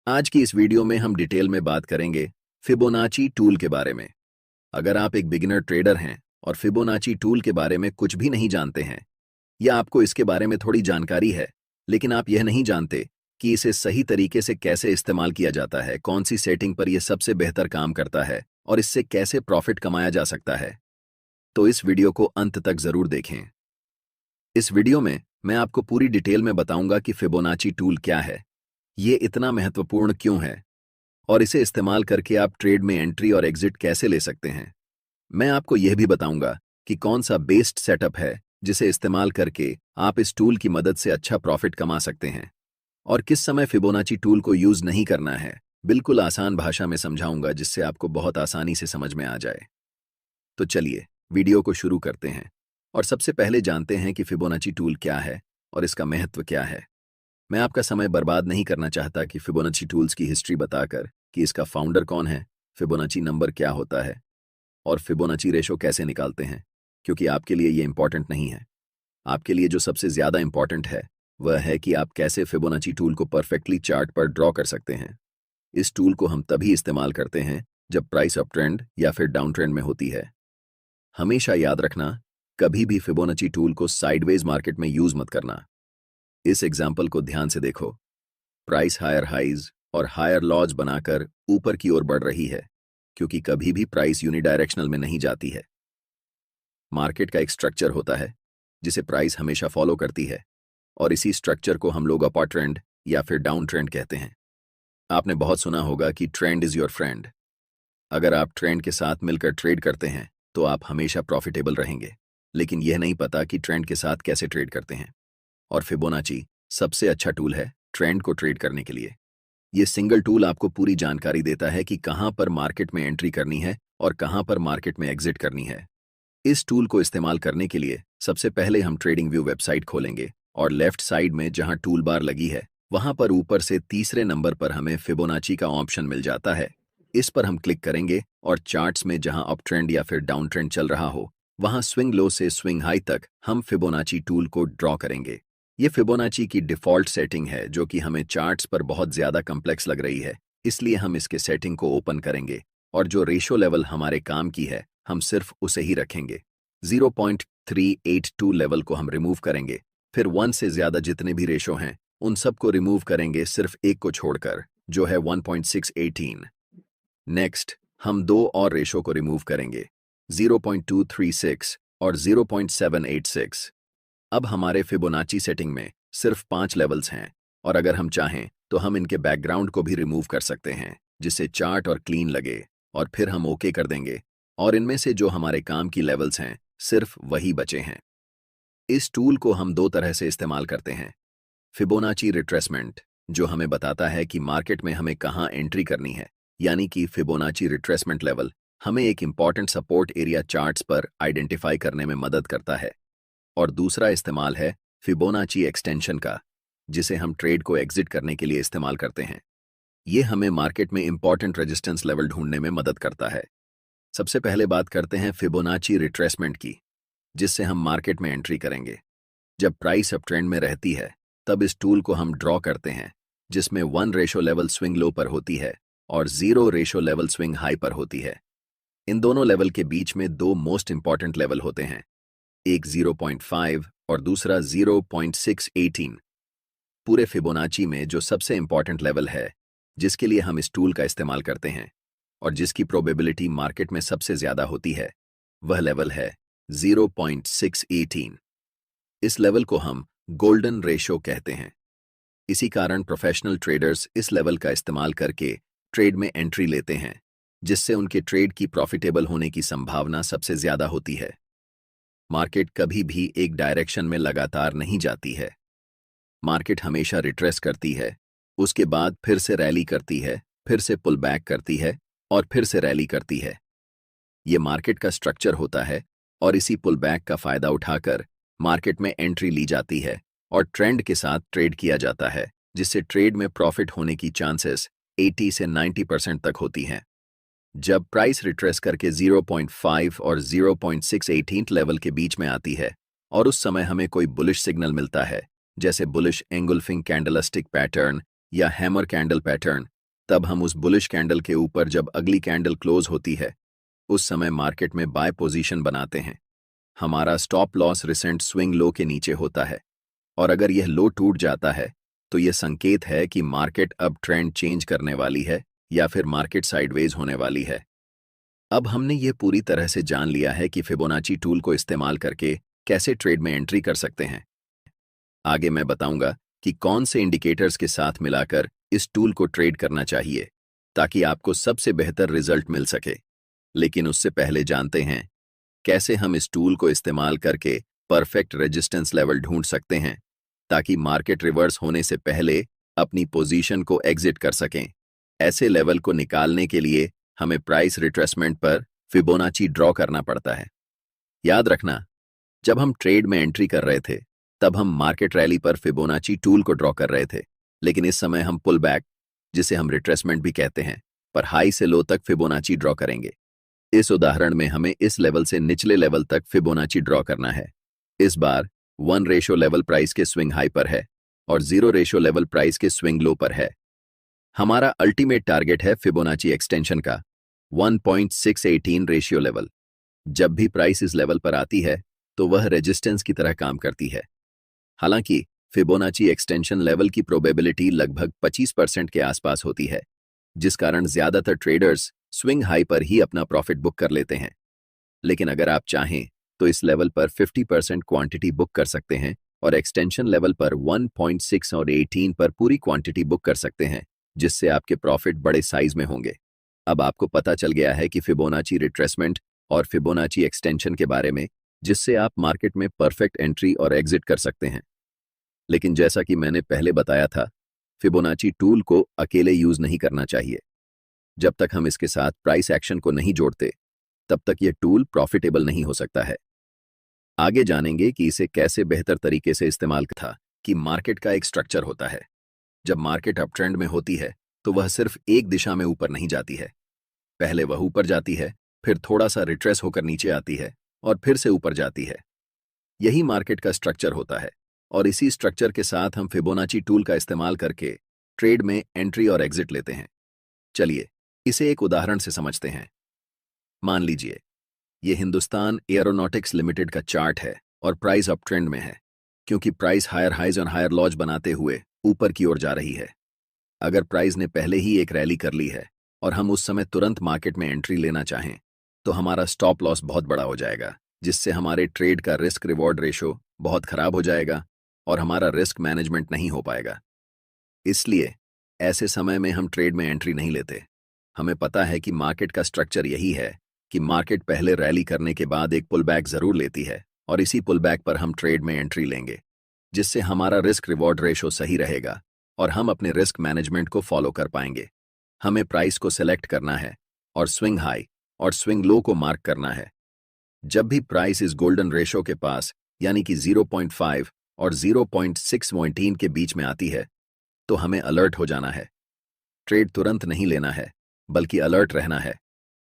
आज की इस वीडियो में हम डिटेल में बात करेंगे फिबोनाची टूल के बारे में। अगर आप एक बिगिनर ट्रेडर हैं और फिबोनाची टूल के बारे में कुछ भी नहीं जानते हैं या आपको इसके बारे में थोड़ी जानकारी है लेकिन आप यह नहीं जानते कि इसे सही तरीके से कैसे इस्तेमाल किया जाता है, कौन सी सेटिंग पर यह सबसे बेहतर काम करता है और इससे कैसे प्रॉफिट कमाया जा सकता है, तो इस वीडियो को अंत तक जरूर देखें। इस वीडियो में मैं आपको पूरी डिटेल में बताऊंगा कि फिबोनाची टूल क्या है, ये इतना महत्वपूर्ण क्यों है और इसे इस्तेमाल करके आप ट्रेड में एंट्री और एग्जिट कैसे ले सकते हैं। मैं आपको यह भी बताऊंगा कि कौन सा बेस्ड सेटअप है जिसे इस्तेमाल करके आप इस टूल की मदद से अच्छा प्रॉफिट कमा सकते हैं और किस समय फिबोनाची टूल को यूज नहीं करना है। बिल्कुल आसान भाषा में समझाऊंगा जिससे आपको बहुत आसानी से समझ में आ जाए। तो चलिए वीडियो को शुरू करते हैं और सबसे पहले जानते हैं कि फिबोनाची टूल क्या है और इसका महत्व क्या है। मैं आपका समय बर्बाद नहीं करना चाहता कि फिबोनाची टूल्स की हिस्ट्री बताकर कि इसका फाउंडर कौन है, फिबोनाची नंबर क्या होता है और फिबोनाची रेशो कैसे निकालते हैं, क्योंकि आपके लिए ये इंपॉर्टेंट नहीं है। आपके लिए जो सबसे ज्यादा इंपॉर्टेंट है वह है कि आप कैसे फिबोनाची टूल को परफेक्टली चार्ट पर ड्रॉ कर सकते हैं। इस टूल को हम तभी इस्तेमाल करते हैं जब प्राइस अप ट्रेंड या फिर डाउन ट्रेंड में होती है। हमेशा याद रखना, कभी भी फिबोनाची टूल को साइडवेज मार्केट में यूज मत करना। इस एग्जाम्पल को ध्यान से देखो। प्राइस हायर हाइज और हायर लॉज बनाकर ऊपर की ओर बढ़ रही है, क्योंकि कभी भी प्राइस यूनिडायरेक्शनल में नहीं जाती है। मार्केट का एक स्ट्रक्चर होता है जिसे प्राइस हमेशा फॉलो करती है और इसी स्ट्रक्चर को हम लोग अपर ट्रेंड या फिर डाउन ट्रेंड कहते हैं। आपने बहुत सुना होगा कि ट्रेंड इज योर फ्रेंड। अगर आप ट्रेंड के साथ मिलकर ट्रेड करते हैं तो आप हमेशा प्रॉफिटेबल रहेंगे, लेकिन यह नहीं पता कि ट्रेंड के साथ कैसे ट्रेड करते हैं। और फिबोनाची सबसे अच्छा टूल है ट्रेंड को ट्रेड करने के लिए। ये सिंगल टूल आपको पूरी जानकारी देता है कि कहां पर मार्केट में एंट्री करनी है और कहां पर मार्केट में एग्जिट करनी है। इस टूल को इस्तेमाल करने के लिए सबसे पहले हम ट्रेडिंग व्यू वेबसाइट खोलेंगे और लेफ्ट साइड में जहां टूल बार लगी है वहां पर ऊपर से तीसरे नंबर पर हमें फिबोनाची का ऑप्शन मिल जाता है। इस पर हम क्लिक करेंगे और चार्ट्स में जहां अप ट्रेंड या फिर डाउन ट्रेंड चल रहा हो वहां स्विंग लो से स्विंग हाई तक हम फिबोनाची टूल को ड्रॉ करेंगे। ये फिबोनाची की डिफ़ॉल्ट सेटिंग है जो कि हमें चार्ट्स पर बहुत ज़्यादा कम्प्लेक्स लग रही है, इसलिए हम इसके सेटिंग को ओपन करेंगे और जो रेशो लेवल हमारे काम की है हम सिर्फ उसे ही रखेंगे। 0.382 लेवल को हम रिमूव करेंगे, फिर 1 से ज़्यादा जितने भी रेशो हैं उन सब को रिमूव करेंगे सिर्फ एक को छोड़कर, जो है 1.618। नेक्स्ट हम दो और रेशो को रिमूव करेंगे, 0.236 और 0.786। अब हमारे फिबोनाची सेटिंग में सिर्फ 5 लेवल्स हैं और अगर हम चाहें तो हम इनके बैकग्राउंड को भी रिमूव कर सकते हैं जिससे चार्ट और क्लीन लगे, और फिर हम ओके कर देंगे और इनमें से जो हमारे काम की लेवल्स हैं सिर्फ वही बचे हैं। इस टूल को हम दो तरह से इस्तेमाल करते हैं। फिबोनाची रिट्रेसमेंट, जो हमें बताता है कि मार्केट में हमें कहाँ एंट्री करनी है, यानी कि फिबोनाची रिट्रेसमेंट लेवल हमें एक इंपॉर्टेंट सपोर्ट एरिया चार्ट्स पर आइडेंटिफाई करने में मदद करता है। और दूसरा इस्तेमाल है फिबोनाची एक्सटेंशन का, जिसे हम ट्रेड को एग्जिट करने के लिए इस्तेमाल करते हैं। ये हमें मार्केट में इंपॉर्टेंट रेजिस्टेंस लेवल ढूंढने में मदद करता है। सबसे पहले बात करते हैं फिबोनाची रिट्रेसमेंट की, जिससे हम मार्केट में एंट्री करेंगे। जब प्राइस अप ट्रेंड में रहती है तब इस टूल को हम ड्रॉ करते हैं, जिसमें 1 रेशो लेवल स्विंग लो पर होती है और 0 रेशो लेवल स्विंग हाई पर होती है। इन दोनों लेवल के बीच में दो मोस्ट इंपॉर्टेंट लेवल होते हैं, एक 0.5 और दूसरा 0.618। पूरे फिबोनाची में जो सबसे इंपॉर्टेंट लेवल है जिसके लिए हम इस टूल का इस्तेमाल करते हैं और जिसकी प्रोबेबिलिटी मार्केट में सबसे ज्यादा होती है, वह लेवल है 0.618। इस लेवल को हम गोल्डन रेशो कहते हैं। इसी कारण प्रोफेशनल ट्रेडर्स इस लेवल का इस्तेमाल करके ट्रेड में एंट्री लेते हैं, जिससे उनके ट्रेड की प्रॉफिटेबल होने की संभावना सबसे ज्यादा होती है। मार्केट कभी भी एक डायरेक्शन में लगातार नहीं जाती है। मार्केट हमेशा रिट्रेस करती है, उसके बाद फिर से रैली करती है, फिर से पुल बैक करती है और फिर से रैली करती है। ये मार्केट का स्ट्रक्चर होता है और इसी पुल बैक का फायदा उठाकर मार्केट में एंट्री ली जाती है और ट्रेंड के साथ ट्रेड किया जाता है, जिससे ट्रेड में प्रॉफिट होने की चांसेस 80 से 90% तक होती हैं। जब प्राइस रिट्रेस करके 0.5 और 0.618 लेवल के बीच में आती है और उस समय हमें कोई बुलिश सिग्नल मिलता है, जैसे बुलिश एंगुल्फिंग कैंडलस्टिक पैटर्न या हैमर कैंडल पैटर्न, तब हम उस बुलिश कैंडल के ऊपर जब अगली कैंडल क्लोज होती है उस समय मार्केट में बाय पोजीशन बनाते हैं। हमारा stop loss recent swing low के नीचे होता है और अगर यह लो टूट जाता है तो यह संकेत है कि मार्केट अब ट्रेंड चेंज करने वाली है या फिर मार्केट साइडवेज होने वाली है। अब हमने ये पूरी तरह से जान लिया है कि फिबोनाची टूल को इस्तेमाल करके कैसे ट्रेड में एंट्री कर सकते हैं। आगे मैं बताऊंगा कि कौन से इंडिकेटर्स के साथ मिलाकर इस टूल को ट्रेड करना चाहिए ताकि आपको सबसे बेहतर रिजल्ट मिल सके। लेकिन उससे पहले जानते हैं कैसे हम इस टूल को इस्तेमाल करके परफेक्ट रेजिस्टेंस लेवल ढूंढ सकते हैं ताकि मार्केट रिवर्स होने से पहले अपनी पोजीशन को एग्जिट कर सकें। ऐसे लेवल को निकालने के लिए हमें प्राइस रिट्रेसमेंट पर फिबोनाची ड्रॉ करना पड़ता है। याद रखना, जब हम ट्रेड में एंट्री कर रहे थे तब हम मार्केट रैली पर फिबोनाची टूल को ड्रॉ कर रहे थे, लेकिन इस समय हम पुल बैक, जिसे हम रिट्रेसमेंट भी कहते हैं, पर हाई से लो तक फिबोनाची ड्रॉ करेंगे। इस उदाहरण में हमें इस लेवल से निचले लेवल तक फिबोनाची ड्रॉ करना है। इस बार 1 रेशो लेवल प्राइस के स्विंग हाई पर है और 0 रेशो लेवल प्राइस के स्विंग लो पर है। हमारा अल्टीमेट टारगेट है फिबोनाची एक्सटेंशन का 1.618 रेशियो लेवल। जब भी प्राइस इस लेवल पर आती है तो वह रेजिस्टेंस की तरह काम करती है। हालांकि फिबोनाची एक्सटेंशन लेवल की प्रोबेबिलिटी लगभग 25% के आसपास होती है, जिस कारण ज्यादातर ट्रेडर्स स्विंग हाई पर ही अपना प्रॉफिट बुक कर लेते हैं। लेकिन अगर आप चाहें तो इस लेवल पर 50% क्वांटिटी बुक कर सकते हैं और एक्सटेंशन लेवल पर 1.6 और 18 पर पूरी क्वांटिटी बुक कर सकते हैं, जिससे आपके प्रॉफिट बड़े साइज में होंगे। अब आपको पता चल गया है कि फिबोनाची रिट्रेसमेंट और फिबोनाची एक्सटेंशन के बारे में, जिससे आप मार्केट में परफेक्ट एंट्री और एग्जिट कर सकते हैं। लेकिन जैसा कि मैंने पहले बताया था, फिबोनाची टूल को अकेले यूज नहीं करना चाहिए। जब तक हम इसके साथ प्राइस एक्शन को नहीं जोड़ते तब तक यह टूल प्रॉफिटेबल नहीं हो सकता है। आगे जानेंगे कि इसे कैसे बेहतर तरीके से इस्तेमाल था कि मार्केट का एक स्ट्रक्चर होता है। जब मार्केट अप ट्रेंड में होती है तो वह सिर्फ एक दिशा में ऊपर नहीं जाती है। पहले वह ऊपर जाती है, फिर थोड़ा सा रिट्रेस होकर नीचे आती है और फिर से ऊपर जाती है। यही मार्केट का स्ट्रक्चर होता है और इसी स्ट्रक्चर के साथ हम फिबोनाची टूल का इस्तेमाल करके ट्रेड में एंट्री और एग्जिट लेते हैं। चलिए इसे एक उदाहरण से समझते हैं। मान लीजिए यह हिंदुस्तान एरोनॉटिक्स लिमिटेड का चार्ट है और प्राइस अप ट्रेंड में है, क्योंकि प्राइस हायर हाइज और हायर लॉज बनाते हुए ऊपर की ओर जा रही है। अगर प्राइस ने पहले ही एक रैली कर ली है और हम उस समय तुरंत मार्केट में एंट्री लेना चाहें तो हमारा स्टॉप लॉस बहुत बड़ा हो जाएगा, जिससे हमारे ट्रेड का रिस्क रिवॉर्ड रेशो बहुत खराब हो जाएगा और हमारा रिस्क मैनेजमेंट नहीं हो पाएगा। इसलिए ऐसे समय में हम ट्रेड में एंट्री नहीं लेते। हमें पता है कि मार्केट का स्ट्रक्चर यही है कि मार्केट पहले रैली करने के बाद एक पुल बैक जरूर लेती है और इसी पुल बैक पर हम ट्रेड में एंट्री लेंगे, जिससे हमारा रिस्क रिवॉर्ड रेशो सही रहेगा और हम अपने रिस्क मैनेजमेंट को फॉलो कर पाएंगे। हमें प्राइस को सिलेक्ट करना है और स्विंग हाई और स्विंग लो को मार्क करना है। जब भी प्राइस इस गोल्डन रेशो के पास यानी कि 0.5 और 0.618 के बीच में आती है तो हमें अलर्ट हो जाना है। ट्रेड तुरंत नहीं लेना है, बल्कि अलर्ट रहना है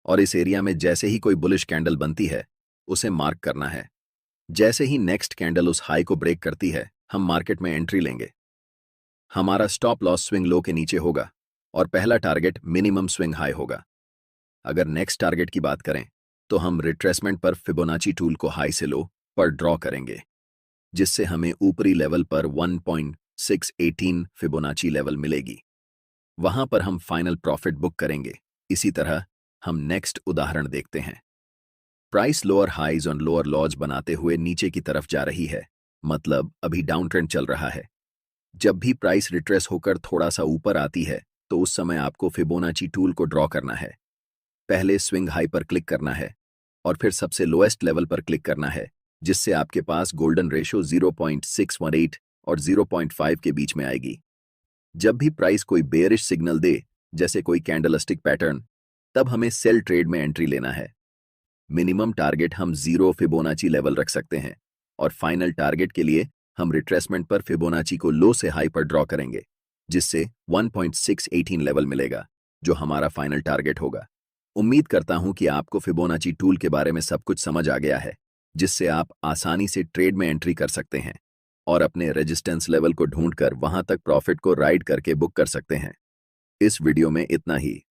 और इस एरिया में जैसे ही कोई बुलिश कैंडल बनती है उसे मार्क करना है। जैसे ही नेक्स्ट कैंडल उस हाई को ब्रेक करती है हम मार्केट में एंट्री लेंगे। हमारा स्टॉप लॉस स्विंग लो के नीचे होगा और पहला टारगेट मिनिमम स्विंग हाई होगा। अगर नेक्स्ट टारगेट की बात करें तो हम रिट्रेसमेंट पर फिबोनाची टूल को हाई से लो पर ड्रॉ करेंगे, जिससे हमें ऊपरी लेवल पर 1.618 फिबोनाची लेवल मिलेगी। वहां पर हम फाइनल प्रॉफिट बुक करेंगे। इसी तरह हम नेक्स्ट उदाहरण देखते हैं। प्राइस लोअर हाइज और लोअर लॉज बनाते हुए नीचे की तरफ जा रही है, मतलब अभी डाउन ट्रेंड चल रहा है। जब भी प्राइस रिट्रेस होकर थोड़ा सा ऊपर आती है तो उस समय आपको फिबोनाची टूल को ड्रॉ करना है। पहले स्विंग हाई पर क्लिक करना है और फिर सबसे लोएस्ट लेवल पर क्लिक करना है, जिससे आपके पास गोल्डन रेशो 0.618 और 0.5 के बीच में आएगी। जब भी प्राइस कोई बेयरिश सिग्नल दे, जैसे कोई कैंडलस्टिक पैटर्न, तब हमें सेल ट्रेड में एंट्री लेना है। मिनिमम टारगेट हम 0 फिबोनाची लेवल रख सकते हैं और फाइनल टारगेट के लिए हम रिट्रेसमेंट पर फिबोनाची को लो से हाई पर ड्रॉ करेंगे, जिससे 1.618 लेवल मिलेगा, जो हमारा फाइनल टारगेट होगा। उम्मीद करता हूं कि आपको फिबोनाची टूल के बारे में सब कुछ समझ आ गया है, जिससे आप आसानी से ट्रेड में एंट्री कर सकते हैं और अपने रेजिस्टेंस लेवल को ढूंढकर वहां तक प्रॉफिट को राइड करके बुक कर सकते हैं। इस वीडियो में इतना ही।